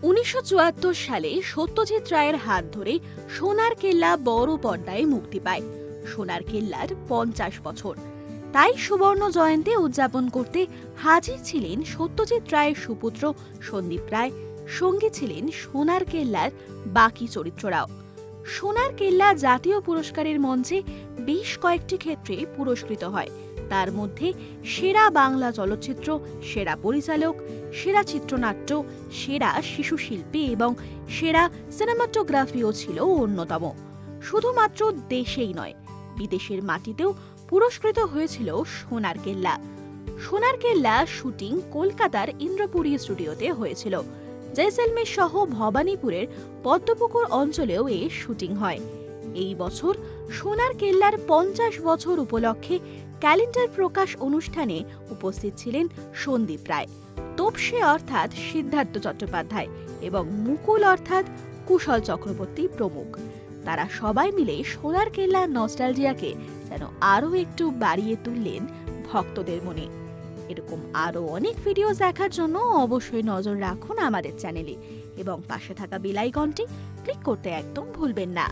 1974 সালে সত্যজিৎ রায়ের হাত ধরে সোনার কেল্লা বড় পর্দায় মুক্তি পায়। সোনার কেল্লার 50 বছর, তাই সুবর্ণ জয়ন্তী উদযাপন করতে হাজির ছিলেন সত্যজিৎ রায়ের সুপুত্র সন্দীপ রায়, সঙ্গে ছিলেন সোনার কেল্লার বাকি চরিত্ররাও। সোনার কেল্লা জাতীয় পুরস্কারের মঞ্চে বেশ কয়েকটি ক্ষেত্রে পুরস্কৃত হয়, তার মধ্যে সেরা বাংলা চলচ্চিত্র, সেরা পরিচালক, সেরা চিত্রনাট্য, সেরা শিশু শিল্পী এবং সেরা সিনেমাটোগ্রাফিও ছিল অন্যতম। শুধুমাত্র দেশেই নয়, বিদেশের মাটিতেও পুরস্কৃত হয়েছিল সোনার কেল্লা। সোনার কেল্লা শুটিং কলকাতার ইন্দ্রপুরী স্টুডিওতে হয়েছিল। জয়সলমের সহ ভবানীপুরের পদ্মপুকুর অঞ্চলেও এর শুটিং হয়। এই বছর সোনার কেল্লার 50 বছর উপলক্ষে ক্যালেন্ডার প্রকাশ অনুষ্ঠানে উপস্থিত ছিলেন সন্দীপ রায়, তোপসে অর্থাৎ সিদ্ধার্থ চট্টোপাধ্যায় এবং মুকুল অর্থাৎ কুশল চক্রবর্তী প্রমুখ। তারা সবাই মিলে সোনার কেল্লার নস্টালজিয়াকে যেন আরও একটু বাড়িয়ে তুললেন ভক্তদের মনে। এরকম আরও অনেক ভিডিও দেখার জন্য অবশ্যই নজর রাখুন আমাদের চ্যানেলে এবং পাশে থাকা বেল আইকনটি ক্লিক করতে একদম ভুলবেন না।